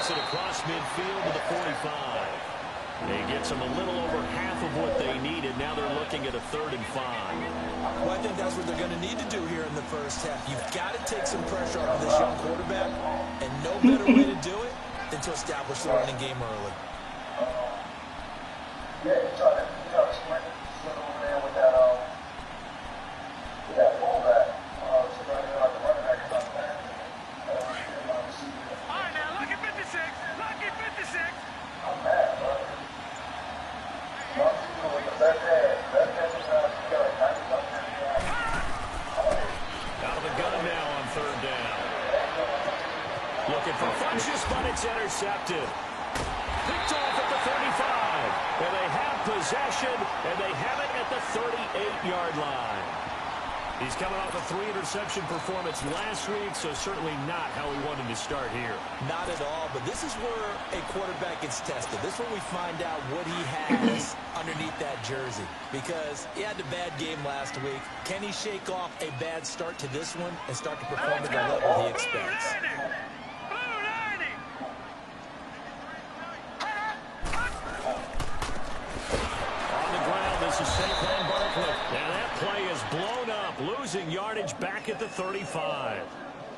gets it across midfield to the 45. He gets them a little over half of what they needed. Now they're looking at a 3rd and 5. Well, I think that's what they're going to need to do here in the first half. You've got to take some pressure off of this young quarterback, and no better way to do it than to establish the running game early. Yeah, you try to sprint over there with that fullback. So running like a running back or something. All right, now, lucky 56. Lucky 56. I'm mad, bro. With the best head is got like 90-something. Out of the gun now on 3rd down. Looking for Funchess, but it's intercepted. Picked off at the 35. And they have possession, and they have it at the 38-yard line. He's coming off a 3-interception performance last week, so certainly not how he wanted to start here. Not at all, but this is where a quarterback gets tested. This is where we find out what he has underneath that jersey. Because he had a bad game last week. Can he shake off a bad start to this one and start to perform at the level he expects? Saquon Barkley. And that play is blown up, losing yardage back at the 35.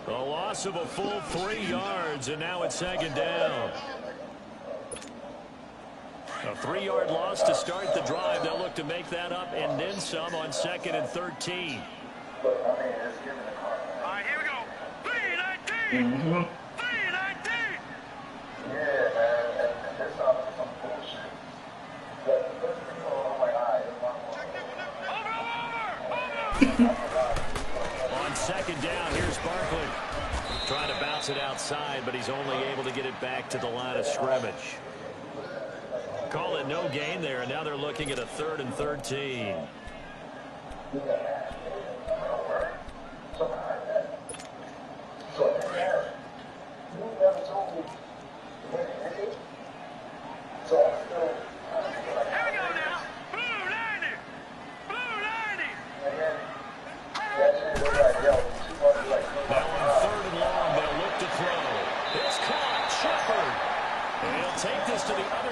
A loss of a full 3 yards, and now it's 2nd down. A 3-yard loss to start the drive. They'll look to make that up and then some on 2nd and 13. All right, here we go. 3-19. 3-19. Yeah, man. And there's some bullshit. On 2nd down, here's Barkley. Trying to bounce it outside, but he's only able to get it back to the line of scrimmage. Call it no gain there, and now they're looking at a 3rd and 13.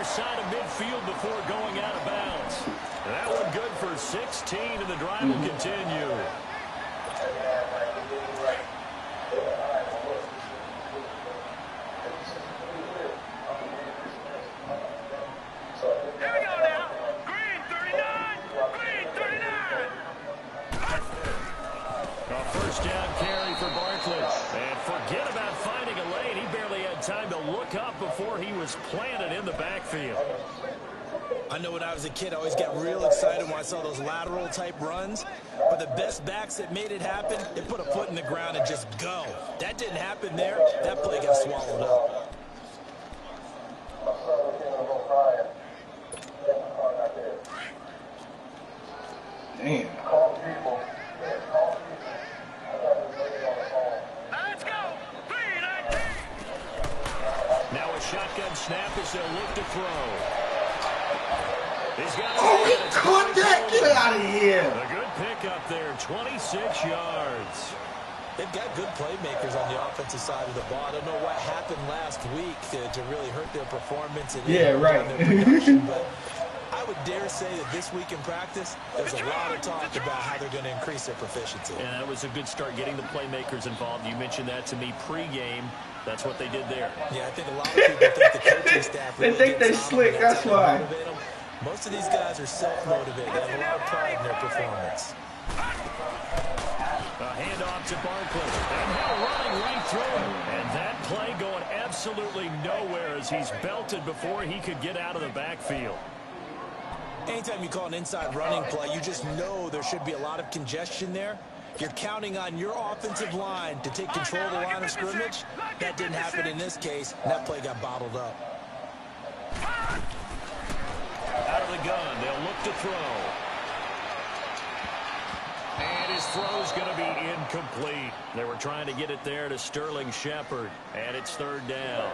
Side of midfield before going out of bounds. That one good for 16, and the drive will continue. Here we go now. Green 39. Green 39. A 1st down carry for Barkley. And forget about finding a lane. He barely had time to look up before he was planted in the backfield. I know when I was a kid, I always got real excited when I saw those lateral type runs. But the best backs that made it happen, they put a foot in the ground and just go. That didn't happen there. That play got swallowed up. Damn. Let's go. 3-19. Now a shotgun snap as they'll look to throw. He's got Oh, he caught that! Get out of here! a good pickup there, 26 yards. They've got good playmakers on the offensive side of the ball. I don't know what happened last week to really hurt their performance. And yeah, right. Their production, but I would dare say that this week in practice, there's a lot of talk about how they're going to increase their proficiency. And that was a good start getting the playmakers involved. You mentioned that to me pregame. That's what they did there. Yeah, I think a lot of people think the coaching staff really they think they slick, that's why. Most of these guys are self-motivated. They have a lot of pride in their performance. A handoff to Barkley. And now running right through him. And that play going absolutely nowhere as he's belted before he could get out of the backfield. Anytime you call an inside running play, you just know there should be a lot of congestion there. You're counting on your offensive line to take control of the line of scrimmage. That didn't happen in this case, and that play got bottled up. Out of the gun, they'll look to throw. And his throw's going to be incomplete. They were trying to get it there to Sterling Shepard, and it's 3rd down.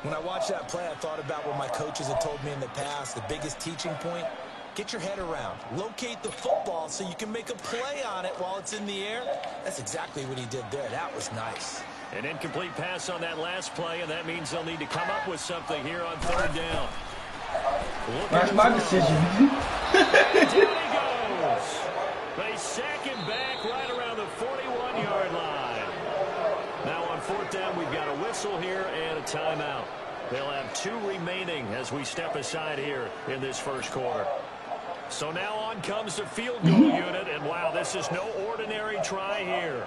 When I watched that play, I thought about what my coaches had told me in the past. The biggest teaching point, get your head around. Locate the football so you can make a play on it while it's in the air. That's exactly what he did there. That was nice. An incomplete pass on that last play, and that means they'll need to come up with something here on third down. That's my decision. Down he goes. They sack him back right around the 41-yard line. Now on fourth down, we've got a whistle here and a timeout. They'll have 2 remaining as we step aside here in this first quarter. So now on comes the field goal unit, and wow, this is no ordinary try here.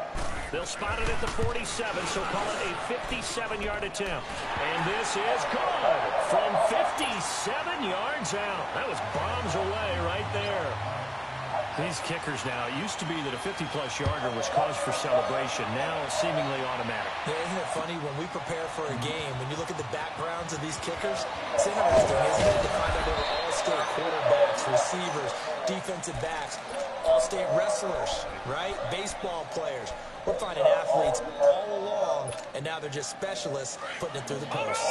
They'll spot it at the 47, so call it a 57-yard attempt. And this is good from 57 yards out. That was bombs away right there. These kickers now, it used to be that a 50-plus yarder was cause for celebration. Now seemingly automatic. Yeah, isn't it funny when we prepare for a game, when you look at the backgrounds of these kickers, it's interesting, isn't it, to find out they were all-state quarterbacks, receivers, defensive backs, all-state wrestlers, right? Baseball players. We're finding athletes all along, and now they're just specialists putting it through the posts.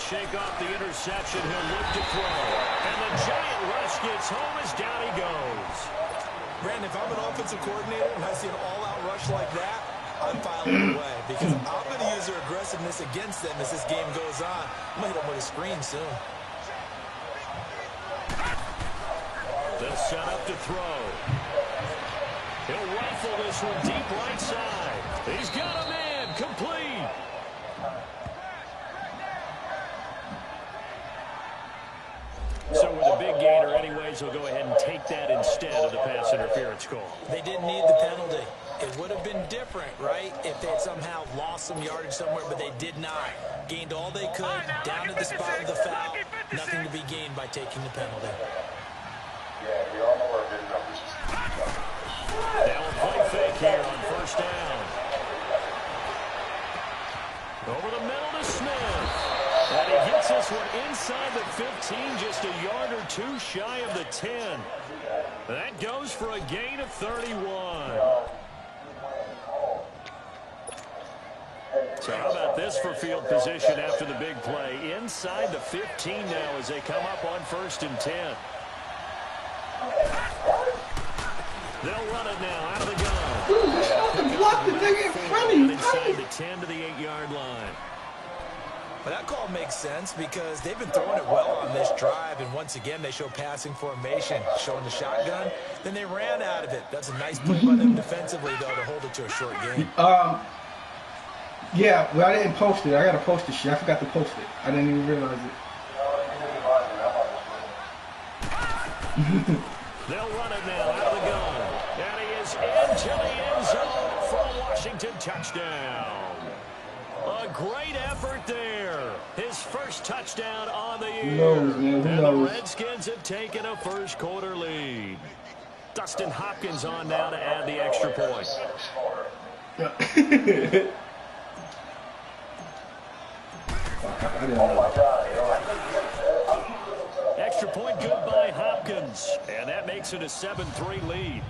Shake off the interception. He'll look to throw. And the giant rush gets home as down he goes. Brandon, if I'm an offensive coordinator and I see an all-out rush like that, I'm filing away because I'm going to use their aggressiveness against them as this game goes on. I'm going to hit them with a screen soon. They'll set up to throw. He'll rifle this one deep right side. He's got a man. Complete. So with a big gainer anyways, he'll go ahead and take that instead of the pass interference call. They didn't need the penalty. It would have been different, right, if they had somehow lost some yardage somewhere, but they did not. Gained all they could, down to the spot of the foul. Nothing to be gained by taking the penalty. Now a play fake here on first down. Over the middle to Smith. And he gets this one inside the 15, just a yard or 2 shy of the 10. That goes for a gain of 31. So how about this for field position after the big play? Inside the 15 now as they come up on 1st and 10. They'll run it now out of the gun. Dude, just stop the block the nigga in front of you. Inside the 10 to the 8-yard line. Well, that call makes sense because they've been throwing it well on this drive, and once again they show passing formation, showing the shotgun. Then they ran out of it. That's a nice play by them defensively, though, to hold it to a short game. Yeah, well, I didn't post it. I got to post this shit. I forgot to post it. I didn't even realize it. They'll run it now out of the gun. And he is into the end zone for a Washington touchdown. A great effort there. His first touchdown on the year. Who knows, man? Who and knows? the Redskins have taken a first quarter lead. Dustin Hopkins on now to add the extra point. I didn't know. Extra point good by Hopkins. And that makes it a 7-3 lead.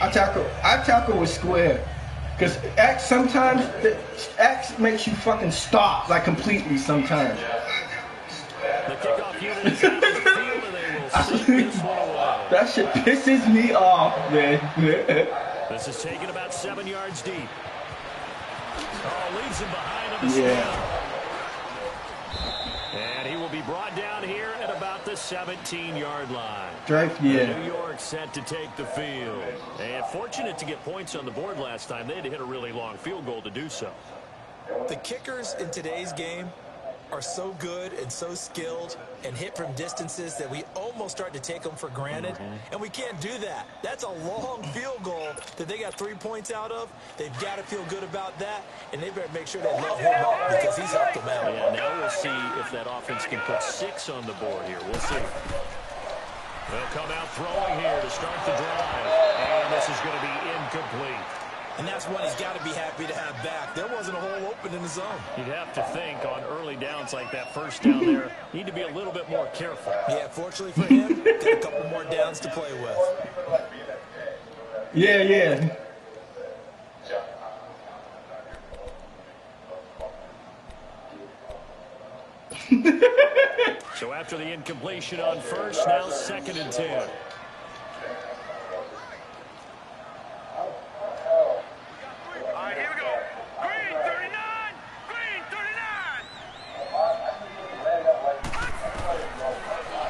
I tackle with square. Because X sometimes, X makes you fucking stop, like completely sometimes. The kickoff unit is out of the field and they will sink this one away. That shit pisses me off, man. This is taken about 7 yards deep. Oh, leaves him behind on the snap. And he will be brought down here at about the 17-yard line. New York set to take the field. And fortunate to get points on the board last time. They had to hit a really long field goal to do so. The kickers in today's game are so good and so skilled and hit from distances that we almost start to take them for granted. And we can't do that. That's a long field goal that they got 3 points out of. They've got to feel good about that, and they better make sure they love him up because he's helped them out. Yeah, now we'll see if that offense can put 6 on the board here. We'll see. They'll come out throwing here to start the drive. And this is going to be incomplete. And that's one he's got to be happy to have back. There wasn't a hole open in the zone. You'd have to think on early downs like that first down there, need to be a little bit more careful. Yeah, fortunately for him, got a couple more downs to play with. Yeah, yeah. So after the incompletion on first, now 2nd and 10. All right, here we go. Green 39. Green 39.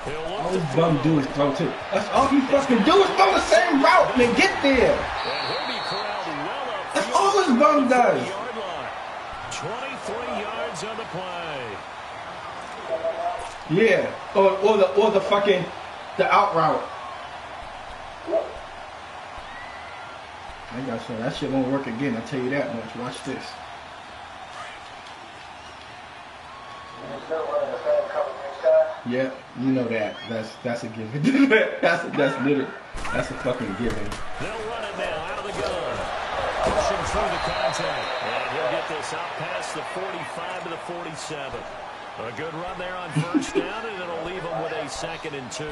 He'll look All to this throw. bum do is throw too. That's all he fucking do is throw the same route and then get there. And he'll be corralled well up. That's all this bum does. 40-yard line. 23 yards on the play. Yeah, or the fucking the out route. I got some. That shit won't work again. I tell you that much. Watch this. Yeah, you know that. That's a given. that's literally that's a fucking given. They'll run it now out of the gun. Pushing through the contact. And he'll get this out past the 45 to the 47. A good run there on first down, and it'll leave him with a 2nd and 2.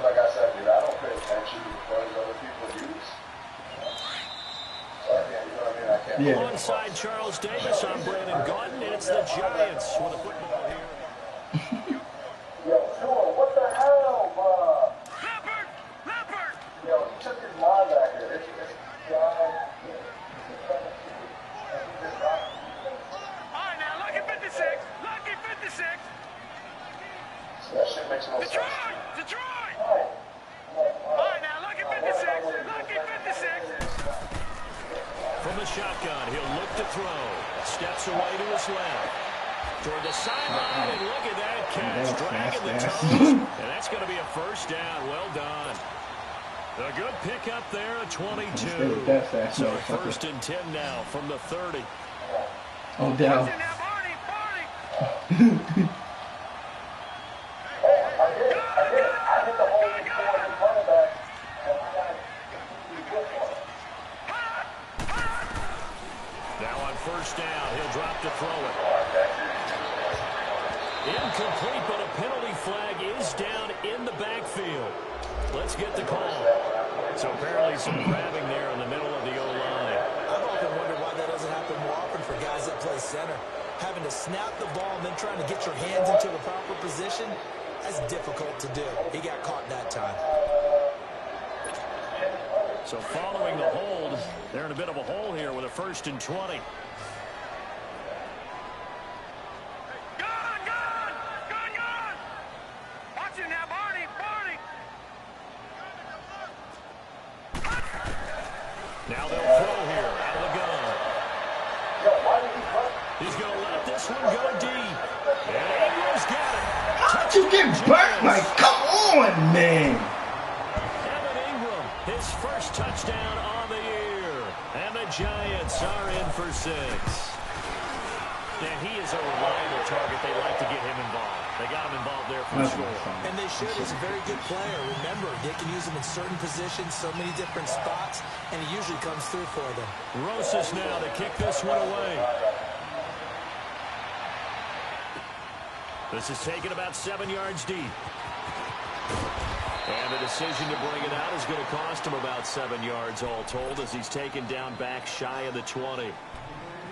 Like I said, dude, I don't pay attention to what other people use. So, you know what I mean? I can't. Yeah. Alongside Charles Davis, I'm Brandon Gaudin, and it's the Giants with a football here. Yo, Tua, what the hell, Leopard. Leopard. Yo, he took his linebacker. It's All right, now, lucky 56. Lucky 56. that shit makes no sense. Detroit. Detroit. All right, now, lucky 56. Lucky 56. From the shotgun, he'll look to throw. Steps away to his left. Toward the sideline, and look at that catch. Dragging the toes. And that's going to be a first down. Well done. A good pickup there at 22. That fast, So motherfucker. 1st and 10 now from the 30. Oh, down. Now, Barney. Barney. I hit the hole in the running back. And I got Now on first down, he'll drop to throw it. Incomplete, but a penalty flag is down in the backfield. Let's get the call. So apparently some grabbing there in the middle of the O-line. I've often wondered why that doesn't happen more often for guys that play center. Having to snap the ball and then trying to get your hands into the proper position, that's difficult to do. He got caught that time. So following the hold, they're in a bit of a hole here with a 1st and 20. Gone. Gone. Gone. Gone. Watch it now, Barney. Barney. Now they'll throw here out of the gun. He's going to let this one go deep. And Ingram's got it. How'd you get burnt? Like, come on, man. Evan Ingram, his first touchdown on the year. And the Giants are in for 6. And he is a reliable target. They like to get him involved. They got him involved there for sure. And they should. He's a very good player. Remember, they can use him in certain positions, so many different spots, and he usually comes through for them. Rosas now to kick this one away. This is taken about 7 yards deep. And the decision to bring it out is going to cost him about 7 yards all told as he's taken down back shy of the 20.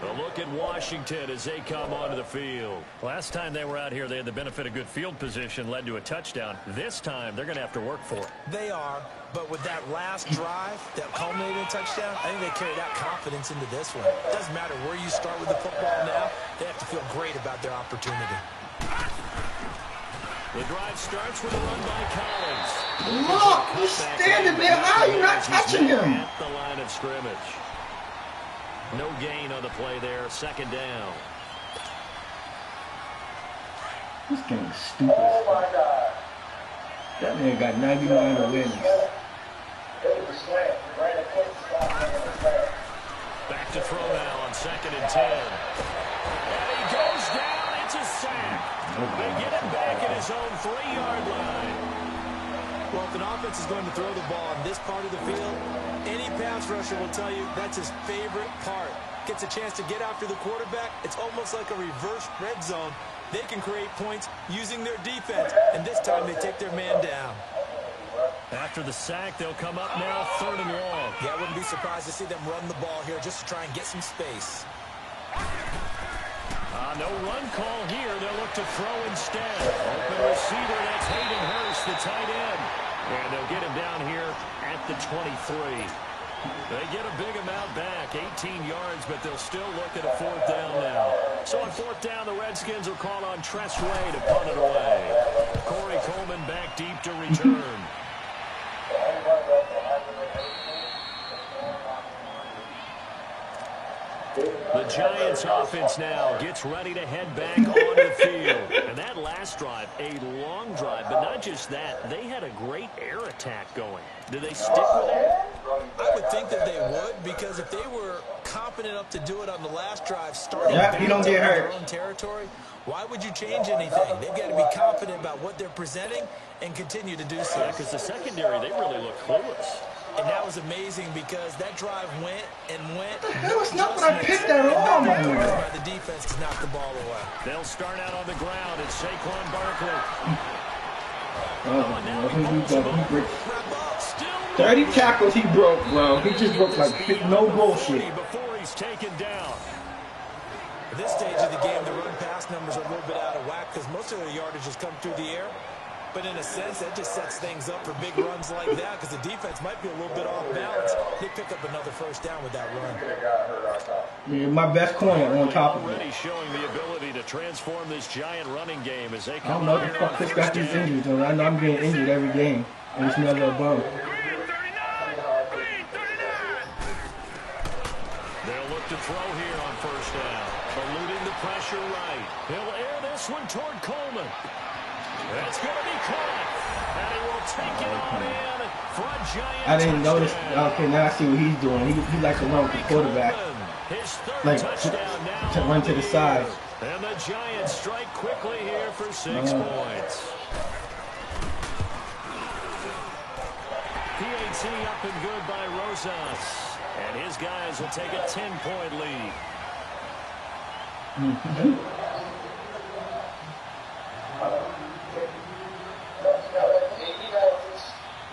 A look at Washington as they come onto the field. Last time they were out here, they had the benefit of good field position, led to a touchdown. This time, they're going to have to work for it. They are, but with that last drive that culminated in a touchdown, I think they carry that confidence into this one. It doesn't matter where you start with the football now. They have to feel great about their opportunity. The drive starts with a run by Collins. Look, he's standing there. How are you not touching him? At the line of scrimmage. No gain on the play there. 2nd down. This game is stupid. Oh my God. That man got 99 awareness. It was a slam. We ran a quick stop and it was a slam. Back to throw now on 2nd and 10. And he goes down. It's a sack. They get him back at his own 3-yard line. Well, if an offense is going to throw the ball in this part of the field, any pass rusher will tell you that's his favorite part. gets a chance to get after the quarterback, it's almost like a reverse red zone. They can create points using their defense, and this time they take their man down. After the sack, they'll come up now 3rd and long. Yeah, I wouldn't be surprised to see them run the ball here just to try and get some space. No run call here. They'll look to throw instead. Open receiver, that's Hayden Hurst, the tight end. And they'll get him down here at the 23. They get a big amount back, 18 yards, but they'll still look at a 4th down now. So on 4th down, the Redskins will call on Tress Way to punt it away. Corey Coleman back deep to return. The Giants offense now gets ready to head back onto the field. And that last drive, a long drive, but not just that, they had a great air attack going. Do they stick with that? I would think that they would, because if they were confident enough to do it on the last drive, starting you don't get hurt. their own territory, why would you change anything? They've got to be confident about what they're presenting and continue to do so. Yeah, because the secondary, they really look clueless. And that was amazing because that drive went and went. That was not what I picked at all, my man. The defense has knocked the ball away. They'll start out on the ground. It's Saquon Barkley. Oh, 30 tackles he broke, bro. He just broke like no bullshit. Before he's taken down. At this stage of the game, the run-pass numbers are a little bit out of whack because most of their yardage has come through the air. But in a sense, that just sets things up for big runs like that because the defense might be a little bit off balance. They pick up another 1st down with that run. Yeah, my best corner on top of it. Already showing the ability to transform this Giant running game as they I come don't know what the fuck this got these injuries on. I know I'm getting injured every game. And it's never above. They'll look to throw here on 1st down. Eluding the pressure right. He'll air this one toward Coleman. That's going to be caught. And he will take it on in for a Giant I didn't notice. touchdown. Okay, now I see what he's doing. He likes to run with the quarterback. His 3rd Like, touchdown now. to run to the side. And the Giants strike quickly here for 6 points. PAT up and good by Rosas. And his guys will take a 10-point lead.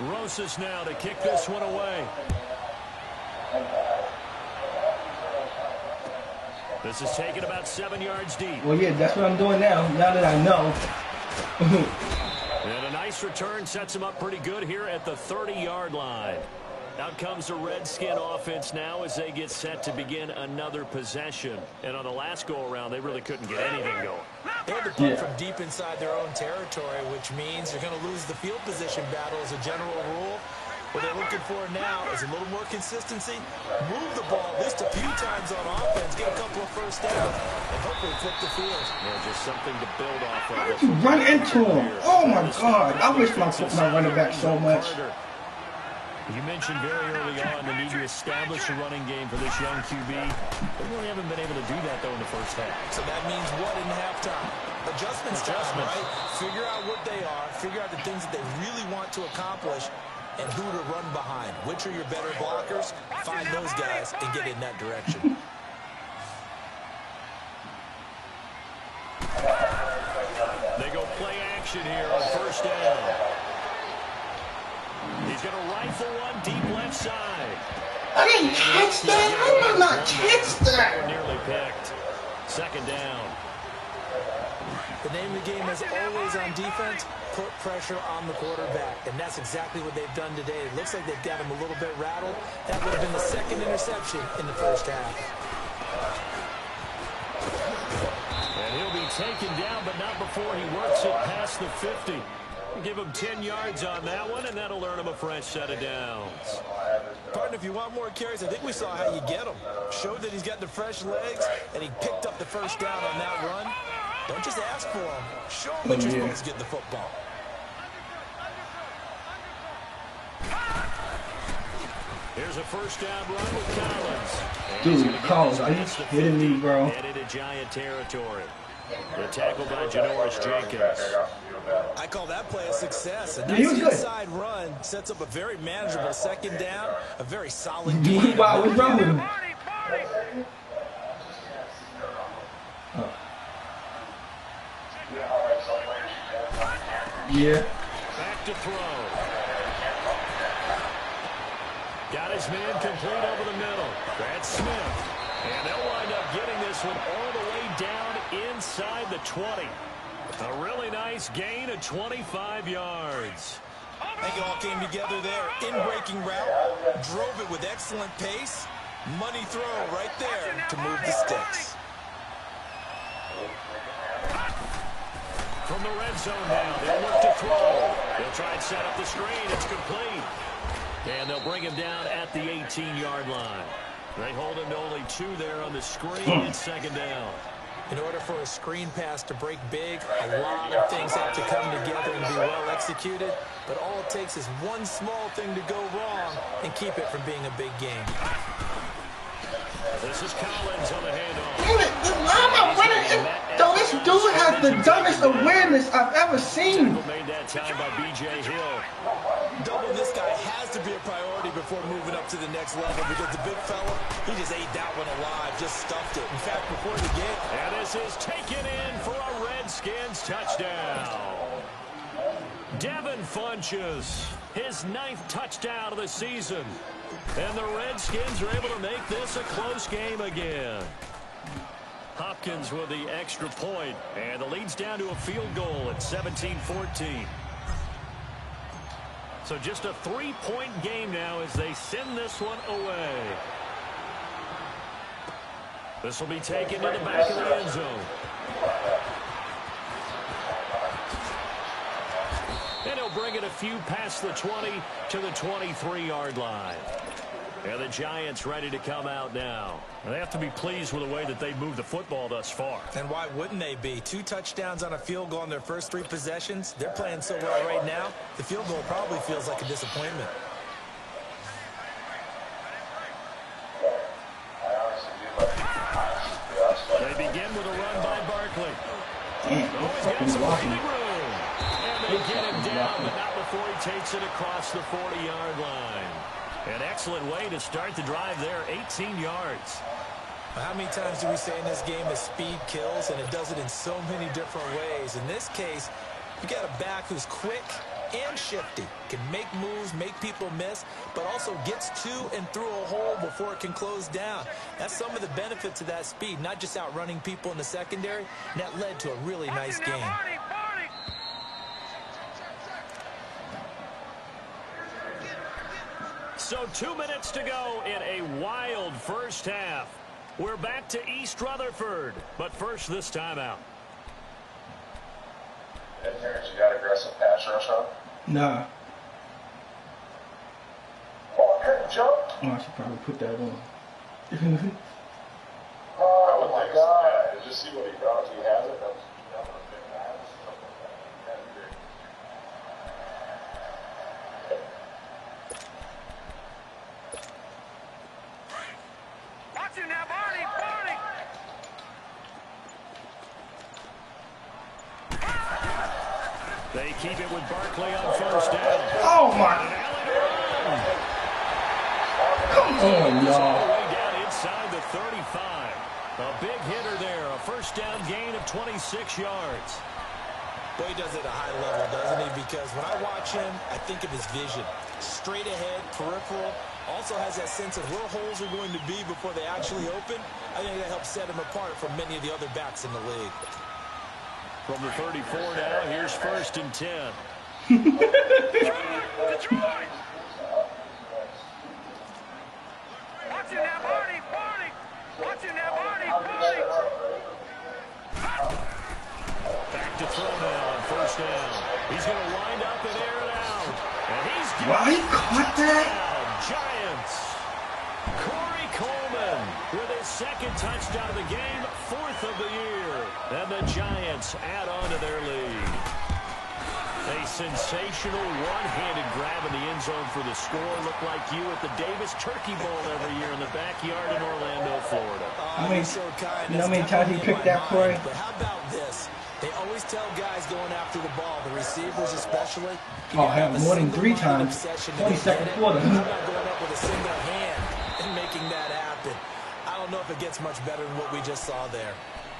Rosas now to kick this one away. This is taken about 7 yards deep. Well, yeah, that's what I'm doing now. Now that I know. And a nice return sets him up pretty good here at the 30-yard line. Out comes the Redskin offense now as they get set to begin another possession. And on the last go-around, they really couldn't get anything going. They had to punt from deep inside their own territory, which means you're going to lose the field position battle as a general rule. What they're looking for now is a little more consistency, move the ball at least a few times on offense, get a couple of 1st downs, and hopefully flip the field. Yeah, just something to build off of. How did you run into him? Oh, my God. I wish my running back so much. You mentioned very early on the need to establish a running game for this young QB. They really haven't been able to do that, though, in the 1st half. So that means what in halftime? Adjustments, right? Figure out what they are, figure out the things that they really want to accomplish, and who to run behind. Which are your better blockers? Find those guys and get in that direction. They go play action here on 1st down. He's going to rifle one deep left side. I didn't catch that. How did I not catch that? Nearly picked. 2nd down. The name of the game is always on defense, put pressure on the quarterback. And that's exactly what they've done today. It looks like they've got him a little bit rattled. That would have been the 2nd interception in the 1st half. And he'll be taken down, but not before he works it past the 50. Give him 10 yards on that one, and that'll earn him a fresh set of downs. Partner, if you want more carries, I think we saw how you get them. Showed that he's got the fresh legs, and he picked up the 1st down on that run. Don't just ask for them. Show them that you're supposed to get the football. Here's a 1st down run with Collins. Dude, Collins, are you kidding me, bro? Headed to Giant territory. The tackle by Janoris Jenkins. I call that play a success. A He nice was good. inside run sets up a very manageable 2nd down, a very solid Wow, what's wrong with him? Yeah. Back to throw. Got his man complete over the middle. That's Smith. And they'll wind up getting this one all the way down inside the 20. A really nice gain of 25 yards. I think it all came together there. In-breaking route. Drove it with excellent pace. Money throw right there to move the sticks. From the red zone now, they'll look to throw. They'll try and set up the screen. It's complete. And they'll bring him down at the 18-yard line. They hold him to only 2 there on the screen. It's second down. In order for a screen pass to break big, a lot of things have to come together and be well executed. But all it takes is one small thing to go wrong and keep it from being a big game. This is Collins on the handoff. Damn it, why am I running? Though this dude has the dumbest awareness I've ever seen. Made that time by B.J. Hill. Double this guy has to be a priority before moving up to the next level because the big fella, he just ate that one alive, just stuffed it. In fact, before the game. And this is taken in for a Redskins touchdown. Devin Funchess, his 9th touchdown of the season. And the Redskins are able to make this a close game again. Hopkins with the extra point, and the lead's down to a field goal at 17-14. So just a 3-point game now as they send this one away. This will be taken to the back of the end zone. And he'll bring it a few past the 20 to the 23-yard line. And the Giants ready to come out now. They have to be pleased with the way that they moved the football thus far. And why wouldn't they be? 2 touchdowns on a field goal in their first 3 possessions. They're playing so well right now, the field goal probably feels like a disappointment. They begin with a run by Barkley. Damn, He's fucking got some blocking. big room. And they get him down, but not before he takes it across the 40-yard line. An excellent way to start the drive there, 18 yards. How many times do we say in this game that speed kills, and it does it in so many different ways? In this case, you got a back who's quick and shifty, can make moves, make people miss, but also gets to and through a hole before it can close down. That's some of the benefits of that speed, not just outrunning people in the secondary, and that led to a really nice game. So 2 minutes to go in a wild first half. We're back to East Rutherford, but first this timeout. Yeah, Terrence, you got aggressive pass rush on? Nah. Oh, I couldn't jump. Oh, I should probably put that on. Oh, my God. Just see what he brought. He has it. That was a big pass. Watch him now, Barney, Barney. They keep it with Barkley on first down. Oh my! Come on, All the y'all. way down inside the 35. A big hitter there. A first down gain of 26 yards. Boy, he does it at a high level, doesn't he? Because when I watch him, I think of his vision. Straight ahead, peripheral. Also has that sense of where holes are going to be before they actually open. I think that helps set him apart from many of the other backs in the league. From the 34 now, here's first and 10. Detroit! Watch him now, Barney, Barney. Watch him now, Barney, Barney. Back to throw now on first down. He's going to wind up and air it out. And he's got Wow, he caught that? Giants. Corey Coleman with his second touchdown of the game, 4th of the year. And the Giants add on to their lead. A sensational one-handed grab in the end zone for the score. Looked like you at the Davis Turkey Bowl every year in the backyard in Orlando, Florida. I mean, you know how many times he picked that play? But how about this? They always tell guys going after the ball, the receivers especially. Oh, hell, more than 3 times. 22nd quarter. How about going up with a single hand and making that happen? I don't know if it gets much better than what we just saw there.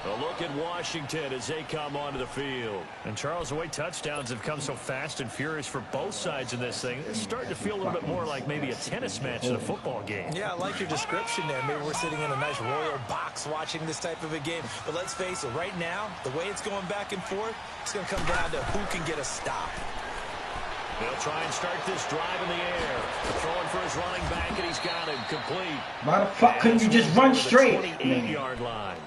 A look at Washington as they come onto the field. And Charles, the way touchdowns have come so fast and furious for both sides in this thing, it's starting to feel a little bit more like maybe a tennis match than a football game. Yeah, I like your description there. Maybe we're sitting in a nice royal box watching this type of a game. But let's face it, right now, the way it's going back and forth, it's going to come down to who can get a stop. They'll try and start this drive in the air. Throwing for his running back, and he's got him complete. Why the fuck couldn't you just run straight? 28-yard line.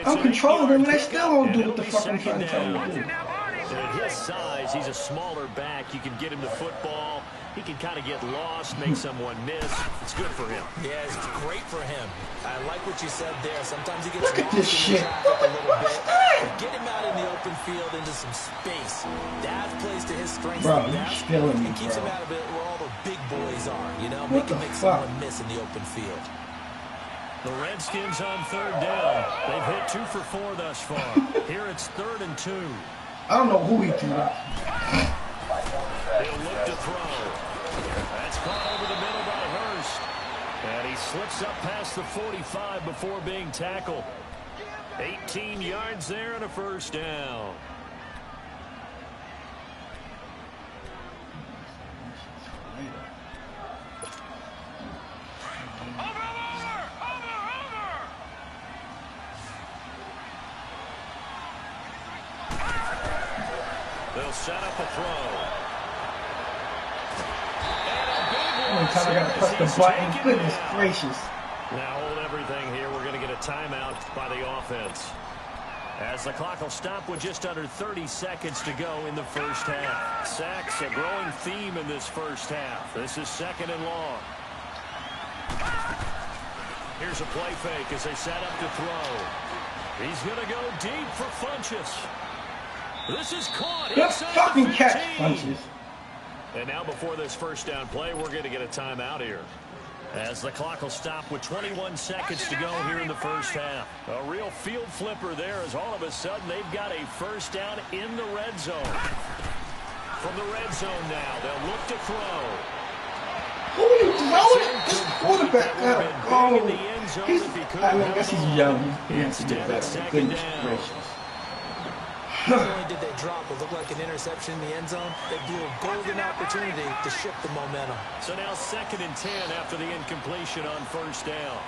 I'm controlling him, and I still don't do what the fuck I'm trying to tell him to do. At his size, he's a smaller back. You can get him to football. He can kind of get lost, make someone miss. It's good for him. Yeah, it's great for him. I like what you said there. Sometimes he gets Look at this shit. a little bit. Get him out in the open field into some space. That plays to his strengths. Bro, you're killing me, It keeps bro. him out of it where all the big boys are. You know, What make him the make fuck? someone miss in the open field. The Redskins on third down. They've hit 2 for 4 thus far. Here it's 3rd and 2. I don't know who he threw at. He'll look to throw. That's caught over the middle by Hurst. And he slips up past the 45 before being tackled. 18 yards there and a first down. They'll set up a throw. Every time I gotta press the button, goodness gracious. Now hold everything here. We're going to get a timeout by the offense. As the clock will stop with just under 30 seconds to go in the first half. Sacks, a growing theme in this first half. This is 2nd and long. Here's a play fake as they set up to throw. He's going to go deep for Funchess. This is caught. Good inside fucking the catch, 15. Funchess. And now before this first down play, we're going to get a timeout here. As the clock will stop with 21 seconds to go here in the first half. A real field flipper there as all of a sudden they've got a first down in the red zone. From the red zone now, they'll look to throw. Who are you throwing? This quarterback got a Big in goal. the end zone He's, if he could I mean, I have guess he's the ball. young. He has to Instead, get better. it's 2nd Goodness down. gracious. Not only did they drop what looked like an interception in the end zone, they blew a golden opportunity to shift the momentum. So now 2nd and 10 after the incompletion on first down.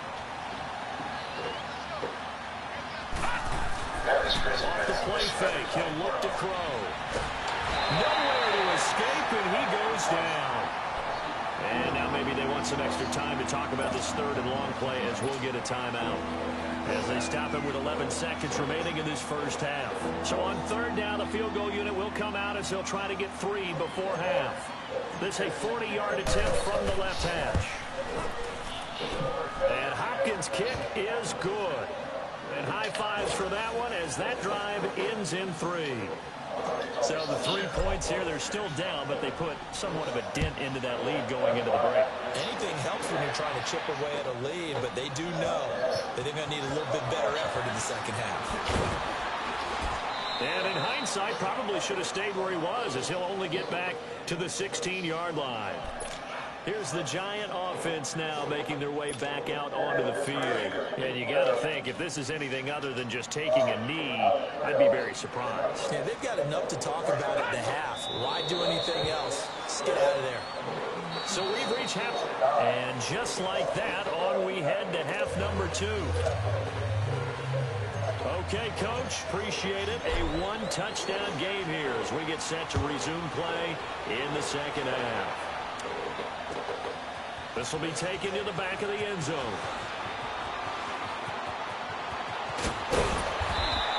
Off the play fake, he'll look to throw. Nowhere to escape, and he goes down. And now maybe they want some extra time to talk about this 3rd and long play as we'll get a timeout. As they stop him with 11 seconds remaining in this first half. So on 3rd down, the field goal unit will come out as they'll try to get 3 before half. This a 40-yard attempt from the left hash. And Hopkins' kick is good. And high fives for that one as that drive ends in 3. So the 3 points here, they're still down, but they put somewhat of a dent into that lead going into the break. Anything helps when you're trying to chip away at a lead, but they do know that they're going to need a little bit better effort in the second half. And in hindsight, probably should have stayed where he was as he'll only get back to the 16-yard line. Here's the Giant offense now making their way back out onto the field. And you got to think, if this is anything other than just taking a knee, I'd be very surprised. Yeah, they've got enough to talk about at the half. Why do anything else? Just get out of there. So we've reached half. And just like that, on we head to half number 2. Okay, Coach, appreciate it. A 1-touchdown game here as we get set to resume play in the second half. This will be taken to the back of the end zone.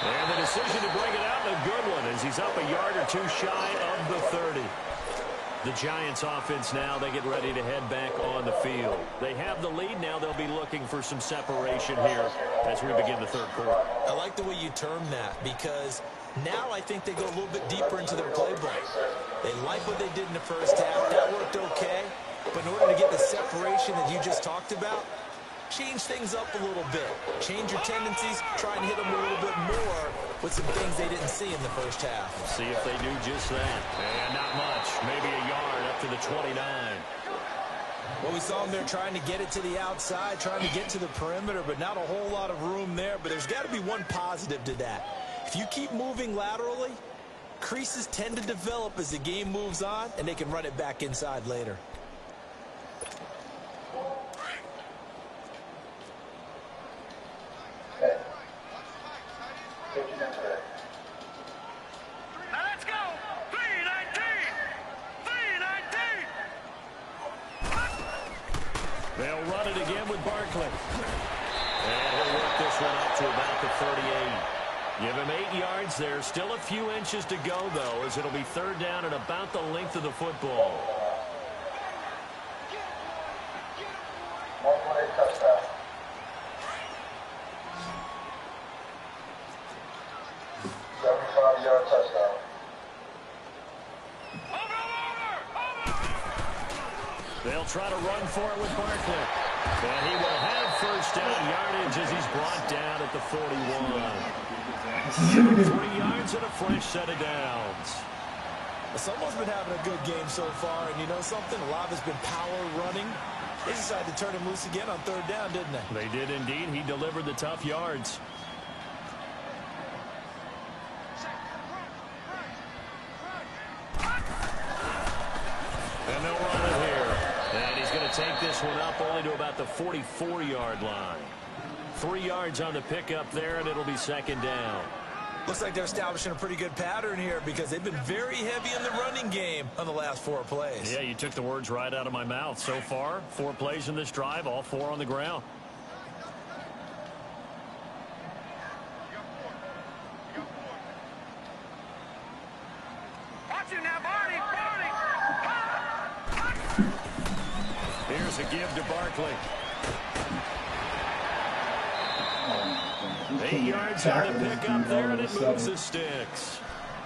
And the decision to bring it out, a good one, as he's up a yard or 2 shy of the 30. The Giants offense now, they get ready to head back on the field. They have the lead now. They'll be looking for some separation here as we begin the 3rd quarter. I like the way you term that because now I think they go a little bit deeper into their playbook. They like what they did in the first half. That worked okay. But in order to get the separation that you just talked about, change things up a little bit. Change your tendencies. Try and hit them a little bit more with some things they didn't see in the first half. See if they do just that. And not much. Maybe a yard up to the 29. Well, we saw him there trying to get it to the outside, trying to get to the perimeter, but not a whole lot of room there. But there's got to be one positive to that. If you keep moving laterally, creases tend to develop as the game moves on, and they can run it back inside later. Now let's go. 319. 319. They'll run it again with Barkley. And he'll work this one up to about the 38. Give him 8 yards there. Still a few inches to go, though, as it'll be third down and about the length of the football. Touchdown. 75-yard touchdown. They'll try to run for it with Barkley. And he will have first down yardage as he's brought down at the 41. 3 yards and a fresh set of downs. Someone's been having a good game so far, and you know something? A lot has been power running. They decided to turn him loose again on third down, didn't they? They did indeed. He delivered the tough yards. And they'll run it here. And he's going to take this one up only to about the 44-yard line. 3 yards on the pickup there, and it'll be second down. Looks like they're establishing a pretty good pattern here because they've been very heavy in the running game on the last 4 plays. Yeah, you took the words right out of my mouth. So far, 4 plays in this drive, all 4 on the ground. Watch him now, Barney. Here's a give to Barkley. 8 yards on the pickup there, and it moves the sticks.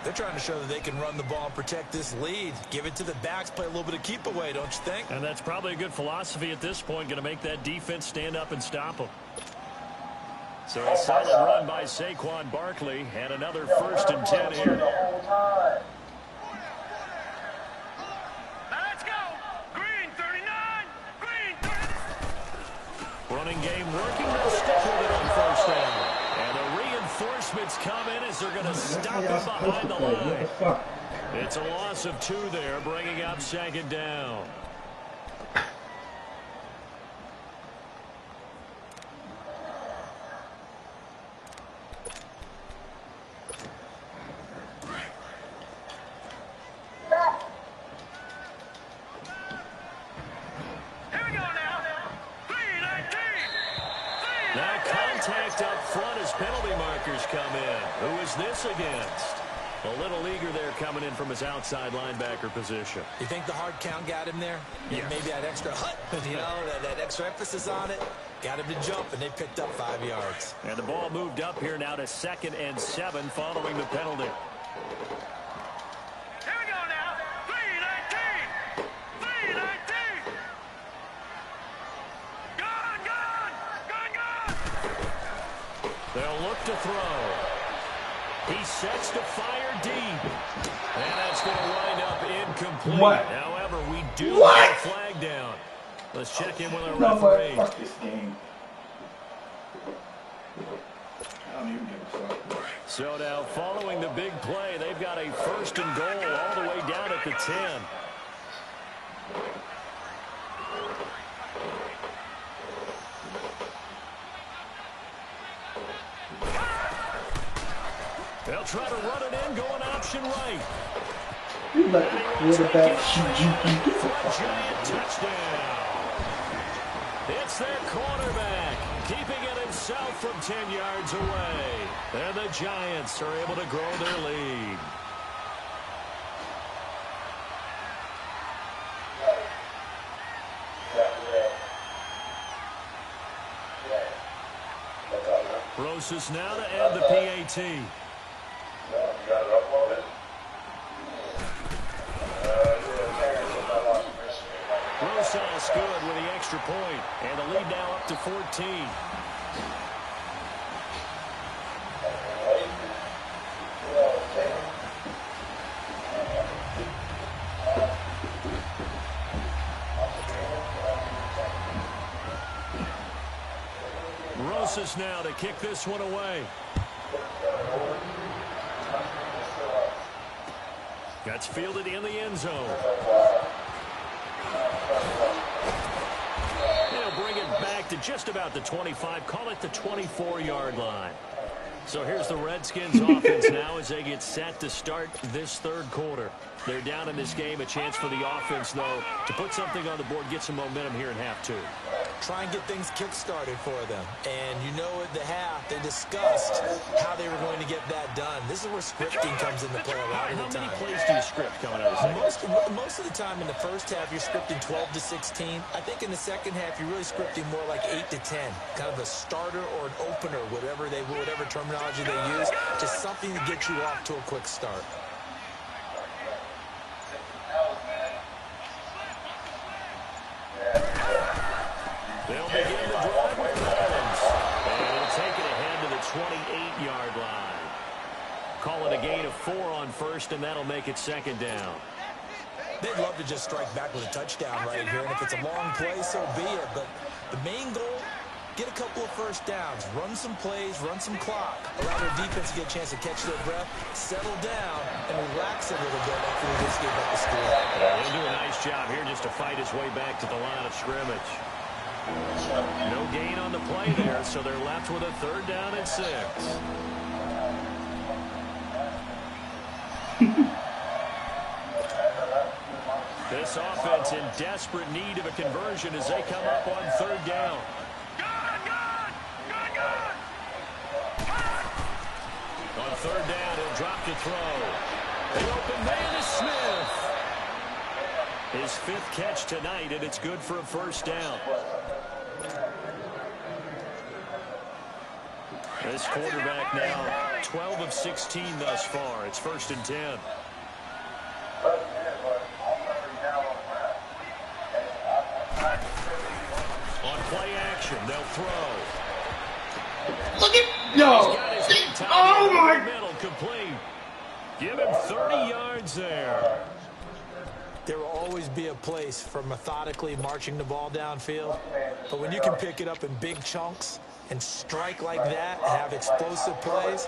They're trying to show that they can run the ball and protect this lead. Give it to the backs, play a little bit of keep away, don't you think? And that's probably a good philosophy at this point, going to make that defense stand up and stop them. So a solid run by Saquon Barkley, and another 1st and 10 here. Now let's go. Green 39. Green 39. Running game working. They'll stick with it on first down. And the reinforcements come in as they're going to stop him behind the line. It's a loss of 2 there, bringing up second down. Here we go now. 319. Now contact up front as penalty markers come in. Who is this against? A little eager there coming in from his outside linebacker position. You think the hard count got him there? Yeah. Maybe that extra that extra emphasis on it got him to jump, and they picked up 5 yards. And the ball moved up here now to 2nd and 7 following the penalty. Here we go now. 319. 319. Gun. They'll look to throw. He sets to fire deep. And that's going to wind up incomplete. What? However, we do have a flag down. Let's check in with our referee. Fuck this game. I don't even give a fuck. So now, following the big play, they've got a 1st and goal all the way down at the 10. They'll try to run it in, going option right. You let the quarterback shoot you. Get the For a fuck giant touchdown. It's their quarterback, keeping it himself from 10 yards away. And the Giants are able to grow their lead. Rosas now to add the PAT. Rosas good with the extra point, and the lead now up to 14. Moses now to kick this one away. Gets fielded in the end zone. They'll bring it back to just about the 25. Call it the 24-yard line. So here's the Redskins offense now as they get set to start this third quarter. They're down in this game. A chance for the offense, though, to put something on the board, get some momentum here in half two. Try and get things kick-started for them. And you know at the half, they discussed how they were going to get that done. This is where scripting comes into play a lot of the time. How many plays do you script coming out of the second? Most of the time in the first half, you're scripting 12 to 16. I think in the second half, you're really scripting more like 8 to 10. Kind of a starter or an opener, whatever terminology they use. Just something to get you off to a quick start. They'll begin the drive with Collins. And he'll take it ahead to the 28-yard line. Call it a gain of 4 on first, and that'll make it second down. They'd love to just strike back with a touchdown right here. And if it's a long play, so be it. But the main goal, get a couple of first downs. Run some plays, run some clock. Allow their defense to get a chance to catch their breath, settle down, and relax a little bit after we just gave up the score. He'll do a nice job here just to fight his way back to the line of scrimmage. No gain on the play there, so they're left with a third down and 6. This offense in desperate need of a conversion as they come up on third down. On third down, he'll drop to throw. The open man is Smith. His 5th catch tonight, and it's good for a first down. This quarterback now 12 of 16 thus far. It's 1st and 10. On play action, they'll throw. Look at no. Oh my! Middle complete. Give him 30 yards there. There will always be a place for methodically marching the ball downfield. But when you can pick it up in big chunks and strike like that and have explosive plays,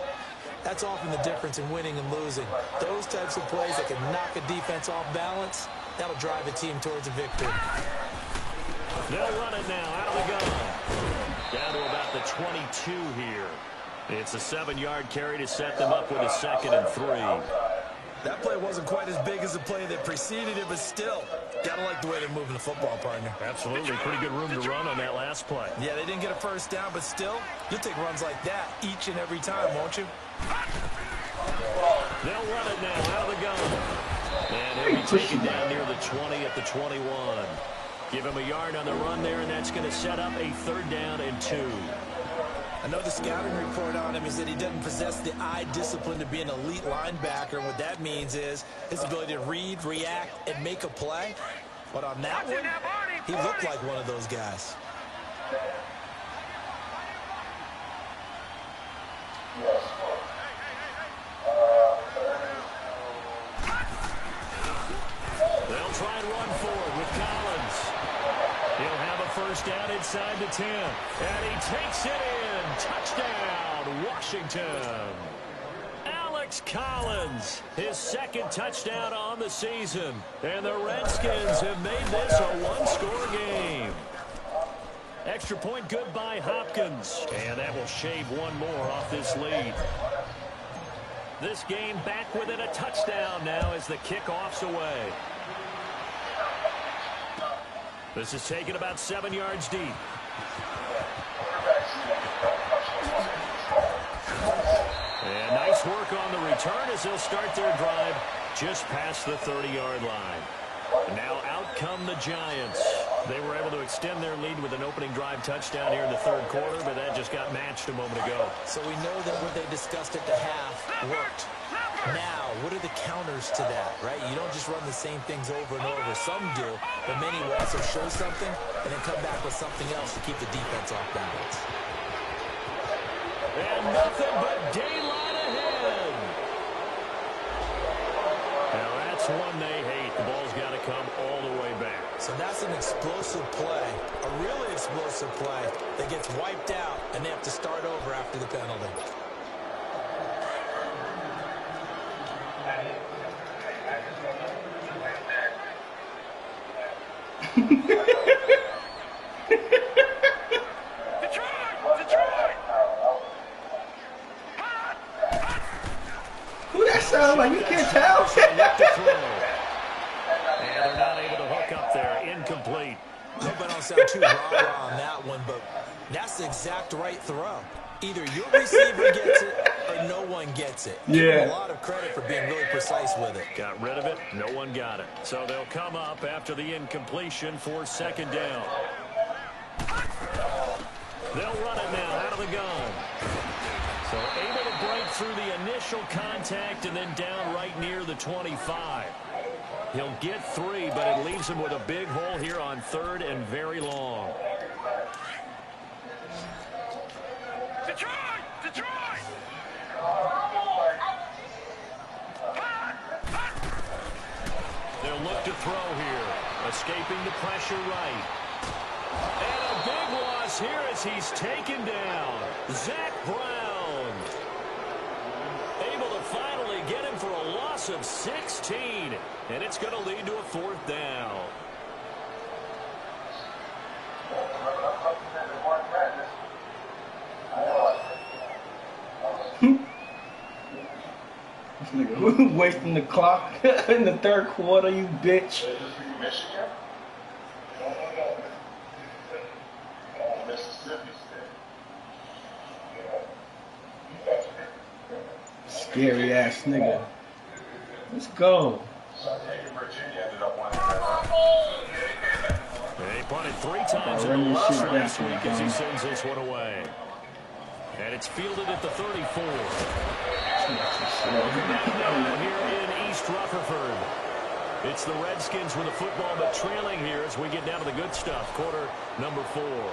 that's often the difference in winning and losing. Those types of plays that can knock a defense off balance, that'll drive a team towards a victory. They'll run it now out of the gun. Down to about the 22 here. It's a 7-yard carry to set them up with a 2nd and 3. That play wasn't quite as big as the play that preceded it, but still, gotta like the way they're moving the football, partner. Absolutely. Pretty good room to run on that last play. Yeah, they didn't get a first down, but still, you'll take runs like that each and every time, won't you? They'll run it now out of the gun. And he'll be taken down near the 20 at the 21. Give him a yard on the run there, and that's going to set up a 3rd down and 2. I know the scouting report on him is that he doesn't possess the eye discipline to be an elite linebacker. What that means is his ability to read, react, and make a play. But on that one, he looked like one of those guys. They'll try and run forward with Collins. He'll have a first down inside the 10. And he takes it in. Touchdown, Washington. Alex Collins, his 2nd touchdown on the season. And the Redskins have made this a 1-score game. Extra point good by Hopkins. And that will shave one more off this lead. This game back within a touchdown now as the kickoff's away. This is taken about 7 yards deep. And nice work on the return as they'll start their drive just past the 30-yard line. And now out come the Giants. They were able to extend their lead with an opening drive touchdown here in the 3rd quarter, but that just got matched a moment ago. So we know that what they discussed at the half worked. Now, what are the counters to that, right? You don't just run the same things over and over. Some do, but many will also show something and then come back with something else to keep the defense off balance. And nothing but daylight ahead. Now that's That's one they hate. The ball's got to come all the way back. So that's an explosive play, a really explosive play that gets wiped out, and they have to start over after the penalty. Who that sound like? You can't tell. And they're not able to hook up there. Incomplete. Hope I don't sound too rah-rah on that one, but that's the exact right throw. Either your receiver gets it or no one gets it. Give him a lot of credit for being really precise with it. Got rid of it. No one got it. So they'll come up after the incompletion for second down. They'll run it now out of the gun. So able to break through the initial contact and then down right near the 25. He'll get 3, but it leaves him with a big hole here on 3rd and very long. Detroit! Detroit! They'll look to throw here. Escaping the pressure right. And a big loss here as he's taken down. Zach Brown. Able to finally get him for a loss of 16. And it's going to lead to a 4th down. This nigga wasting the clock in the 3rd quarter, you bitch. Michigan? Mississippi State. Scary ass nigga. Let's go. Virginia ended up winning. They punted 3 times in the loss last week as he sends this one away. And it's fielded at the 34. Welcome back now here in East Rutherford. It's the Redskins with the football, but trailing here as we get down to the good stuff. Quarter number 4.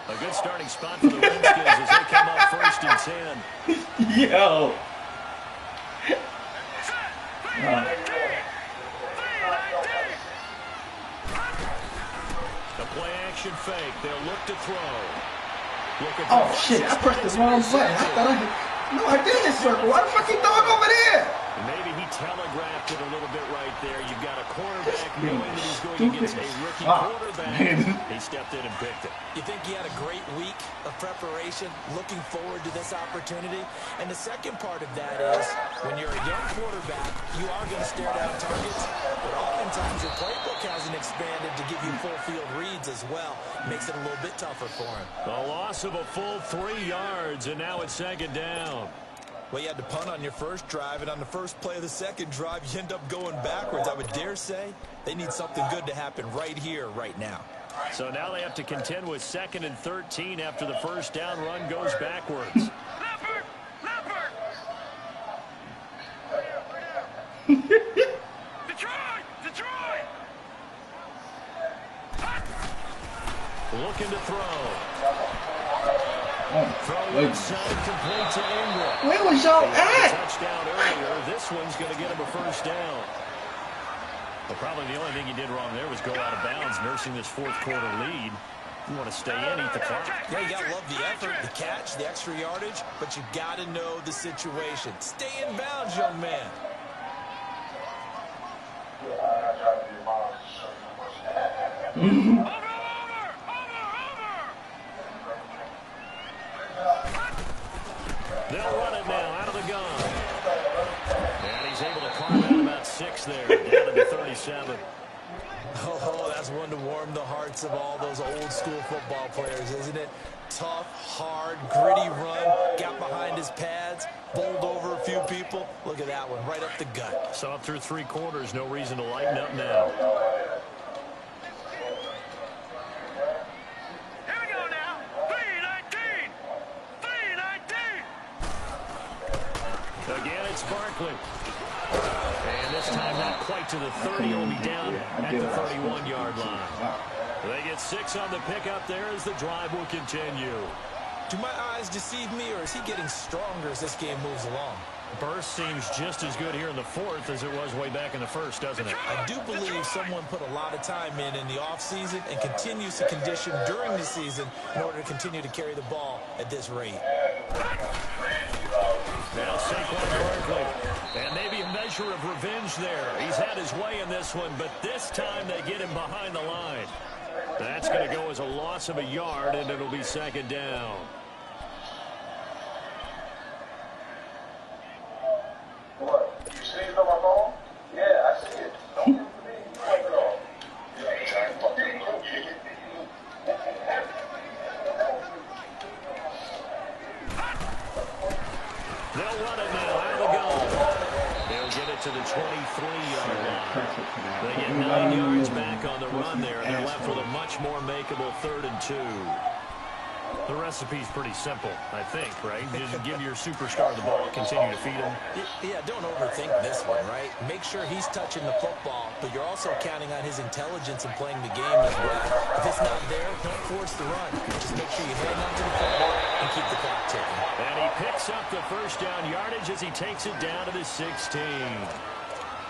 A good starting spot for the Redskins as they come up 1st and 10. Yo. The play action fake. They'll look to throw. Oh shit, I pressed the wrong button. I thought I no, I did this circle. Why the fuck you throwing over there? Maybe he telegraphed it a little bit right there. You've got a quarterback knowing that he's going against a rookie quarterback. He stepped in and picked it. You think he had a great week of preparation, looking forward to this opportunity? And the second part of that is, when you're a young quarterback, you are going to stare down targets, but oftentimes your playbook hasn't expanded to give you full field reads as well. Makes it a little bit tougher for him. A loss of a full 3 yards, and now it's 2nd down. Well, you had to punt on your first drive, and on the first play of the second drive, you end up going backwards. I would dare say they need something good to happen right here, right now. So now they have to contend with 2nd and 13 after the first down run goes backwards. Leopard! Leopard! Detroit! Detroit! Looking to throw. Oh, Throw inside, complete to Ingram. where was y'all at? Touchdown earlier. This one's going to get him a 1st down. But probably the only thing he did wrong there was go out of bounds, nursing this 4th quarter lead. You want to stay in, eat the clock. Yeah, you got to love the effort, the catch, the extra yardage, but you got to know the situation. Stay in bounds, young man. They'll run it now out of the gun. And he's able to carve out about 6 there, down to the 37. Oh, that's one to warm the hearts of all those old school football players, isn't it? Tough, hard, gritty run, got behind his pads, bowled over a few people. Look at that one, right up the gut. Saw it through 3 quarters, no reason to lighten up now. Here we go now. 3-19! 3-19! Again, it's Barkley. And this time not quite to the 30. He'll be down at the 31-yard line. They get 6 on the pickup there as the drive will continue. Do my eyes deceive me, or is he getting stronger as this game moves along? Burst seems just as good here in the fourth as it was way back in the first, doesn't it? I do believe someone put a lot of time in the offseason and continues to condition during the season in order to continue to carry the ball at this rate. Now Saquon Barkley. And maybe a measure of revenge there. He's had his way in this one, but this time they get him behind the line. That's going to go as a loss of a yard, and it'll be second down. What? You see it on my phone? Yeah, I see it. Don't give it to me. You wipe it off. Yeah, try and fucking cook it. They'll run it now out of the gun. They'll get it to the 23-yard line. They get 9 yards back on the run there, and they're left with a much more makeable 3rd and 2. The recipe's pretty simple, I think, right? Just give your superstar the ball, continue to feed him. Yeah, don't overthink this one, right? Make sure he's touching the football, but you're also counting on his intelligence in playing the game as well. If it's not there, don't force the run. Just make sure you hang on to the football and keep the clock ticking. And he picks up the first down yardage as he takes it down to the 16.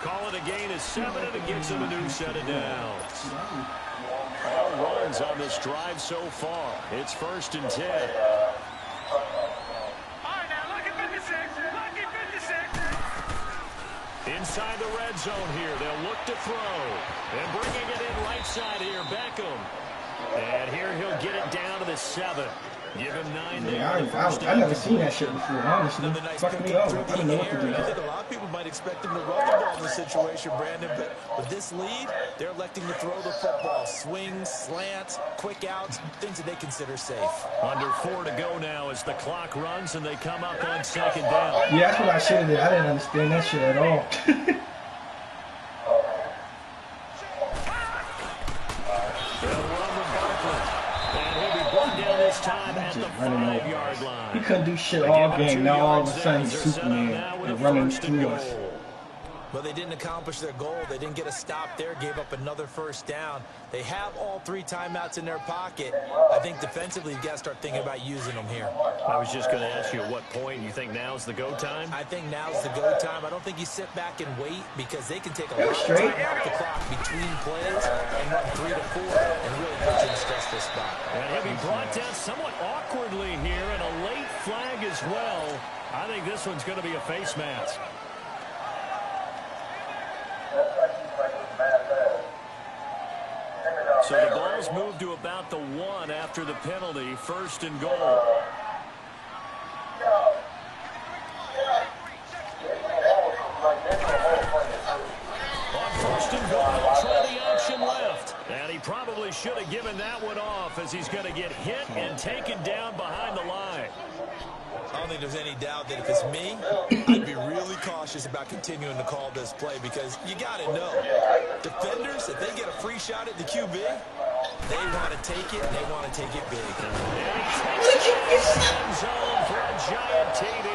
Call it a gain of 7, and it gives him a new set of downs. All runs on this drive so far. It's 1st and 10. All right, now look at 56. Look at 56. Inside the red zone here. They'll look to throw. And bringing it in right side here, Beckham. And here he'll get it down to the 7. Give him 9 there. I never seen that shit before, honestly. Fucking me up. I didn't know what to do. I think a lot of people might expect him to run the ball in this situation, Brandon, but with this lead, they're electing to throw the football. Swings, slants, quick outs, things that they consider safe. Under 4 to go now as the clock runs and they come up on 2nd down. Yeah, that's what I should have did. I didn't understand that shit at all. This time at the 5-yard line. He couldn't do shit all game. Now all of a sudden he's Superman and running through us. Well, they didn't accomplish their goal. They didn't get a stop there, gave up another first down. They have all 3 timeouts in their pocket. I think defensively you've got to start thinking about using them here. I was just going to ask you at what point you think now's the go time? I think now's the go time. I don't think you sit back and wait because they can take a lot of time off the clock between plays and run 3 to 4 and really put you in a stressful spot. And he'll be brought down somewhat awkwardly here, and a late flag as well. I think this one's going to be a face mask. So the ball's moved to about the 1 after the penalty. 1st and goal. On 1st and goal, he'll try the option left. And he probably should have given that one off as he's going to get hit and taken down behind the line. I don't think there's any doubt that if it's me, I'd be really cautious about continuing to call this play because you got to know, defenders, if they get a free shot at the QB, they want to take it, and they want to take it big. And he takes it in zone for a giant TD.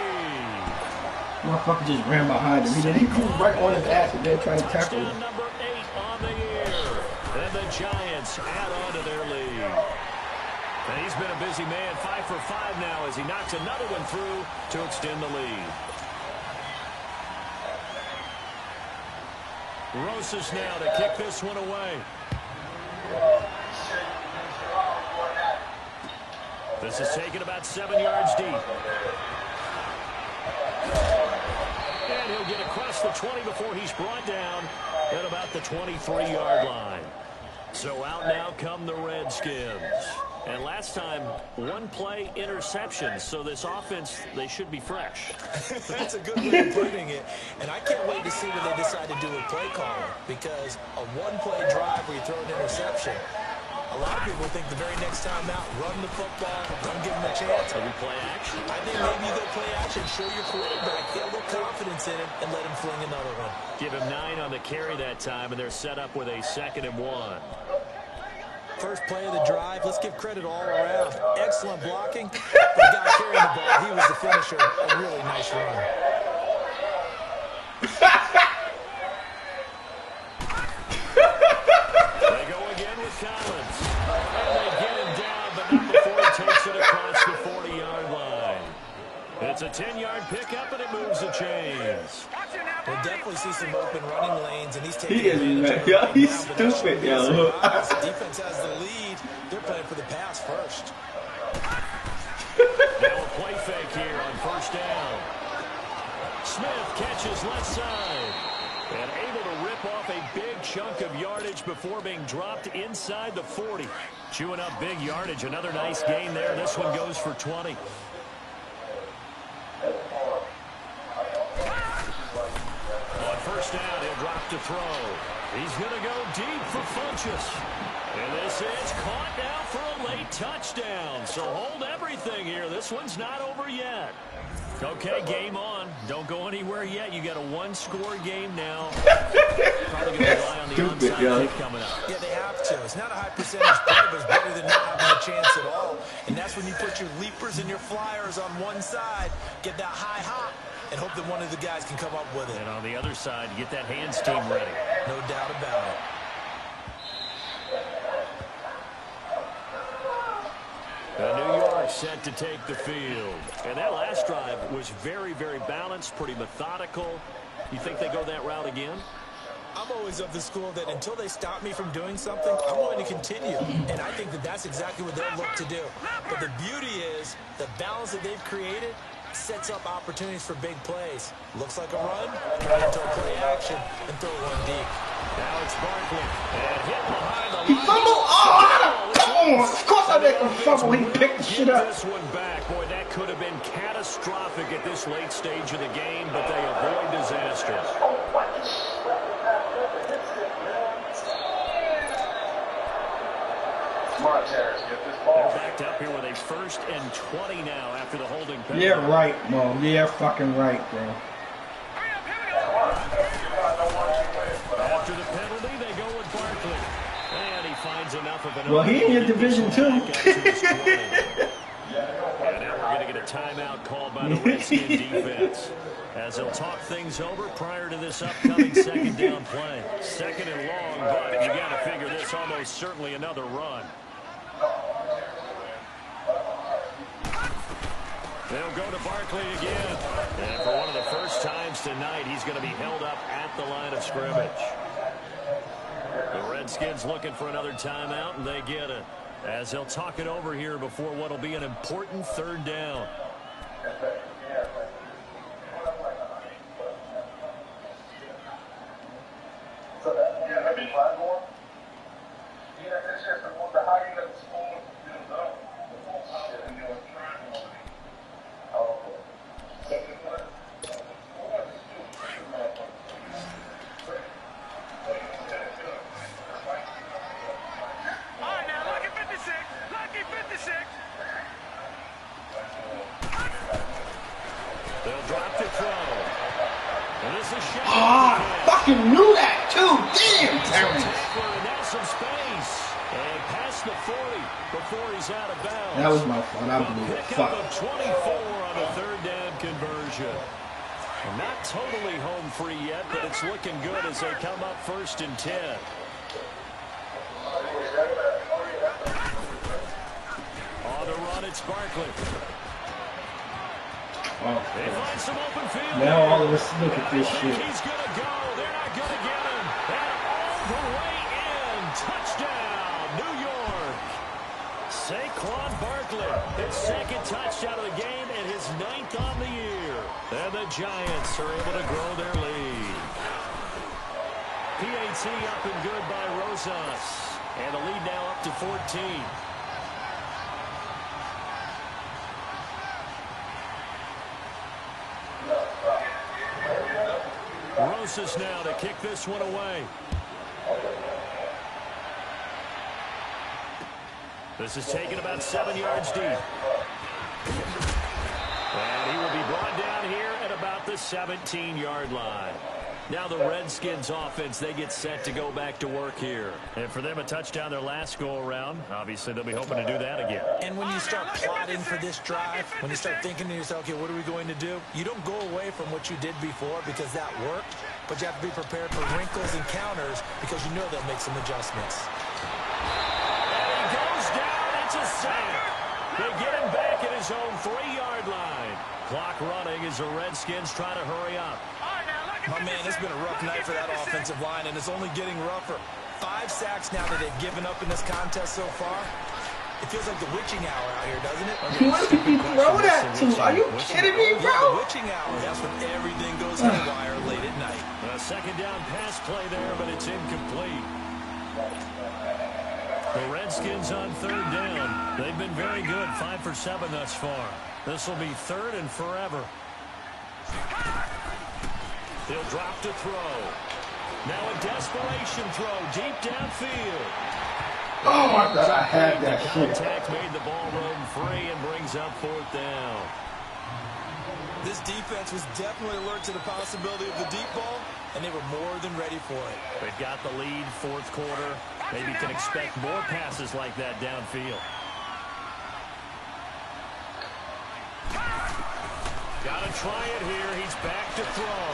Motherfucker just ran behind him. He grew right on his ass and then tried to tackle him. Number 8 on the year. And the Giants add on to their lead. And he's been a busy man, 5 for 5 now as he knocks another one through to extend the lead. Rosas now to kick this one away. This is taken about 7 yards deep. And he'll get across the 20 before he's brought down at about the 23-yard line. So out now come the Redskins. And last time, 1 play interception. So this offense, they should be fresh. That's a good way of putting it. And I can't wait to see what they decide to do with play calling. Because a 1-play drive where you throw an interception, a lot of people think the very next time out, run the football, don't give them a chance. So we play action. I think maybe you go play action, show your quarterback, get a little confidence in it, and let him fling another one. Give him 9 on the carry that time, and they're set up with a 2nd and 1. First play of the drive, let's give credit all around. Excellent blocking. The guy carrying the ball, he was the finisher. A really nice run. They go again with Collins. It's a 10-yard pickup, and it moves the chains. We'll definitely see some open running lanes, and he's taking He is, advantage of yo, it. he's Now, but that stupid, should be yo. a surprise. The defense has the lead. They're playing for the pass first. Now a play fake here on first down. Smith catches left side. And able to rip off a big chunk of yardage before being dropped inside the 40. Chewing up big yardage. Another nice gain there. This one goes for 20. On first down, he'll drop to throw. He's going to go deep for Funchess. And this is caught now for a late touchdown. So hold everything here. This one's not over yet. Okay, game on. Don't go anywhere yet. You got a one-score game now. Probably going to rely on the onside kick coming up. Yeah, they have to. It's not a high percentage play, but it's better than not having a chance at all. And that's when you put your leapers and your flyers on one side, get that high hop, and hope that one of the guys can come up with it. And on the other side, get that hands team ready. No doubt about it. New York set to take the field. And that last drive was very, very balanced, pretty methodical. You think they go that route again? I'm always of the school that until they stop me from doing something, I'm going to continue. And I think that that's exactly what they'll look to do. But the beauty is the balance that they've created sets up opportunities for big plays. Looks like a run, turn into a play action, and throw one deep. Now it's Barkley. And hit behind the He fumbled? Oh, come on. Of course I make him fumble. He picked the shit up. This one back. Boy, that could have been catastrophic at this late stage of the game, but they avoid disaster. They're backed up here with a 1st and 20 now after the holding penalty. Yeah, right, Mom. Yeah, fucking right, bro. After the penalty, they go with Barkley. And he finds enough of an... Well, he in your division, too. And now we're going to get a timeout called by the Redskin defense, as they'll talk things over prior to this upcoming second down play. Second and long, but you got to figure this almost certainly another run. They'll go to Barkley again. And for one of the first times tonight, he's going to be held up at the line of scrimmage. The Redskins looking for another timeout, and they get it, as they'll talk it over here before what will be an important 3rd down. They'll drop to throw. And this is Shepard. Ah, fucking knew that, too. Damn, Terrence. And now some space. And past the 40 before he's out of bounds. That was my fault. I blew it. Pickup Fuck. of 24 on a 3rd down conversion. Not totally home free yet, but it's looking good as they come up 1st and 10. On the run, it's Barkley. Oh, They find some open field. now all of us look at this shit. He's going to go. They're not going to get him. And all the way in. Touchdown, New York. Saquon Barkley, his 2nd touchdown of the game and his 9th on the year. And the Giants are able to grow their lead. PAT up and good by Rosas. And the lead now up to 14. Rosas now to kick this one away. This is taken about 7 yards deep. And he will be brought down here at about the 17-yard line. Now the Redskins offense, they get set to go back to work here. And for them, a touchdown their last go-around. Obviously, they'll be hoping to do that again. And when you start plotting for this drive, when you start thinking to yourself, okay, what are we going to do? You don't go away from what you did before because that worked, but you have to be prepared for wrinkles and counters because you know they'll make some adjustments. And he goes down. It's a sack. They get him back at his his own 3-yard line. Clock running as the Redskins try to hurry up. Oh, man, it's been a rough night for that offensive line, and it's only getting rougher. 5 sacks now that they've given up in this contest so far. It feels like the witching hour out here, doesn't it? What did you throw that to? Are you kidding me, Yeah, bro? the witching hour. That's when everything goes haywire late at night. A second down pass play there, but it's incomplete. The Redskins on 3rd down. They've been very good, 5 for 7 thus far. This will be 3rd and forever. He'll drop to throw. Now a desperation throw deep downfield. Oh, I thought I had that shit. Contact made the ball roam free and brings up 4th down. This defense was definitely alert to the possibility of the deep ball, and they were more than ready for it. They've got the lead, 4th quarter. Maybe can expect more passes like that downfield. Got to try it here. He's back to throw.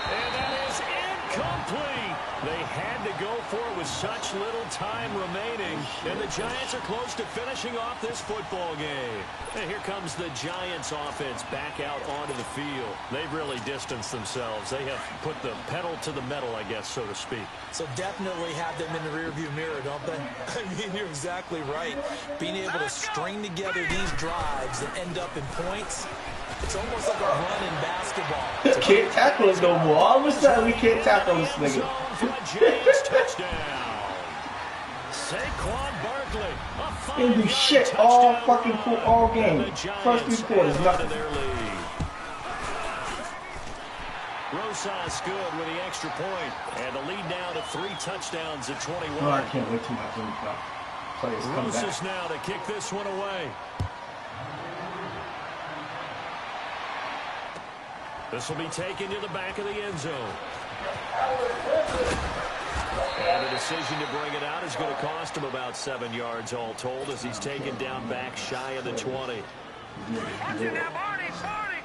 And that is incomplete. They had to go for it with such little time remaining. And the Giants are close to finishing off this football game. And here comes the Giants offense back out onto the field. They've really distanced themselves. They have put the pedal to the metal, I guess, so to speak. So definitely have them in the rearview mirror, don't they? I mean, you're exactly right. Being able to string together these drives and end up in points, it's almost like a run in basketball. Can't tackle us no more. All of a sudden, we can't tackle this nigga. For a Giants touchdown. Saquon Barkley. Didn't do shit all fucking all game. First 3 quarters, nothing. Rosas good with the extra point. And the lead now to 3 touchdowns at 21. Oh, I can't wait till my players come back. Rosas now to kick this one away. This will be taken to the back of the end zone. And the decision to bring it out is going to cost him about 7 yards all told as he's taken down back shy of the 20. Watch it now, Barney, Barney.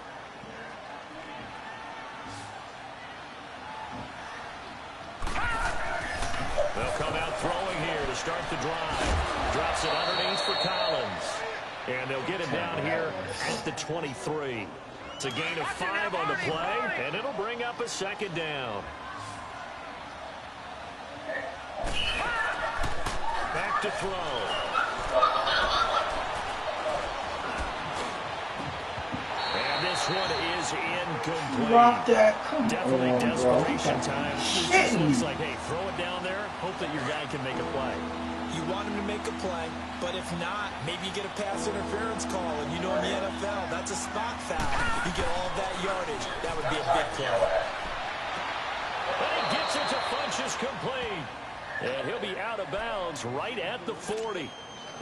They'll come out throwing here to start the drive. Drops it underneath for Collins. And they'll get him down here at the 23. It's a gain of 5 on the play, and it'll bring up a 2nd down. Back to throw. And this one is incomplete. Drop that. Come Definitely on, desperation bro. time. It Shit. just looks like, hey, throw it down there. Hope that your guy can make a play. You want him to make a play, but if not, maybe you get a pass interference call, and you know in the NFL, that's a spot foul. You get all that yardage. That would be a big play. And he gets it to Funchess complete. And he'll be out of bounds right at the 40.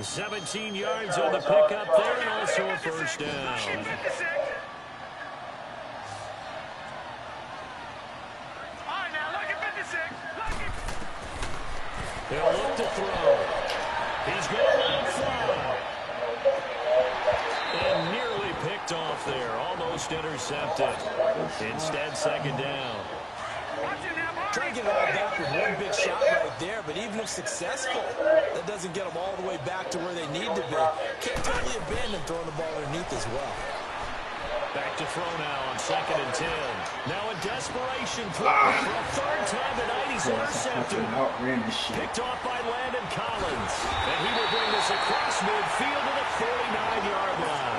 17 yards on the pickup there, and also a 1st down. 56. All right, now, look at 56. Look at... He'll look to throw. He's going to run fly. And nearly picked off there. Almost intercepted. Instead, 2nd down. Watch it now, Barney. Trying to get it all back with one big shot right there, but even if successful, that doesn't get them all the way back to where they need to be. Can't totally abandon throwing the ball underneath as well. Back to throw now on 2nd and 10. Now a desperation throw for a 3rd time tonight. He's intercepted. Picked off by Landon Collins. And he will bring this across midfield to the 49-yard line.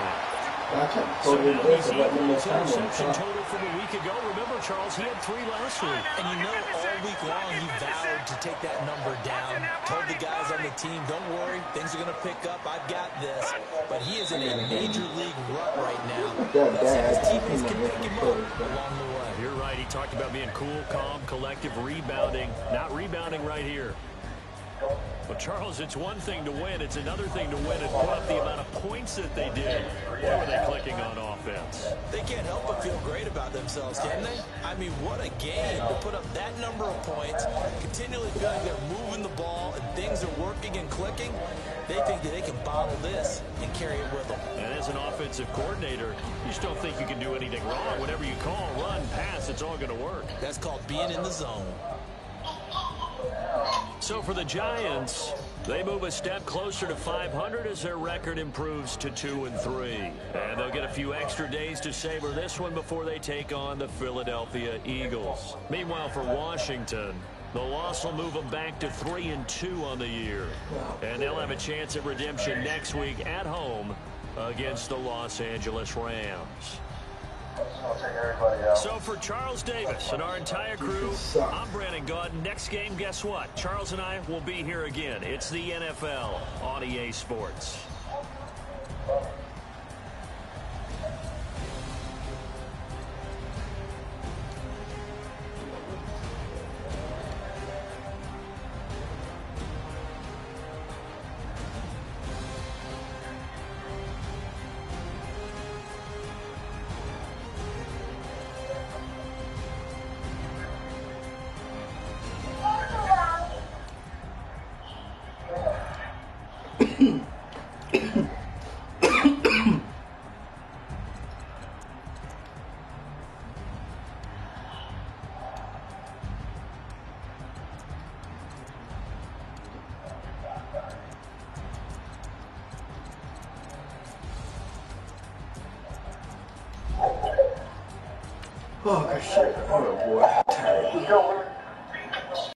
So now he's equal his interception total from a week ago. Remember, Charles, he had 3 last week. And you know, all week long, he vowed to take that number down. Told the guys on the team, don't worry, things are going to pick up. I've got this. But he is in a major league rut right now. Let's see if his teammates can pick him up along the way. You're right. He talked about being cool, calm, collective, rebounding. Not rebounding right here. But, Charles, it's one thing to win. It's another thing to win and put up the amount of points that they did. Where were they clicking on offense? They can't help but feel great about themselves, can they? I mean, what a game to put up that number of points, continually feeling they're moving the ball and things are working and clicking. They think that they can bottle this and carry it with them. And as an offensive coordinator, you just don't think you can do anything wrong. Whatever you call, run, pass, it's all going to work. That's called being in the zone. So for the Giants, they move a step closer to 500 as their record improves to 2-3. And they'll get a few extra days to savor this one before they take on the Philadelphia Eagles. Meanwhile, for Washington, the loss will move them back to 3-2 on the year. And they'll have a chance at redemption next week at home against the Los Angeles Rams. So for Charles Davis and our entire crew, I'm Brandon Gaudin. Next game, guess what? Charles and I will be here again. It's the NFL on EA Sports. Oh, good shit. Oh, boy. I'm tired.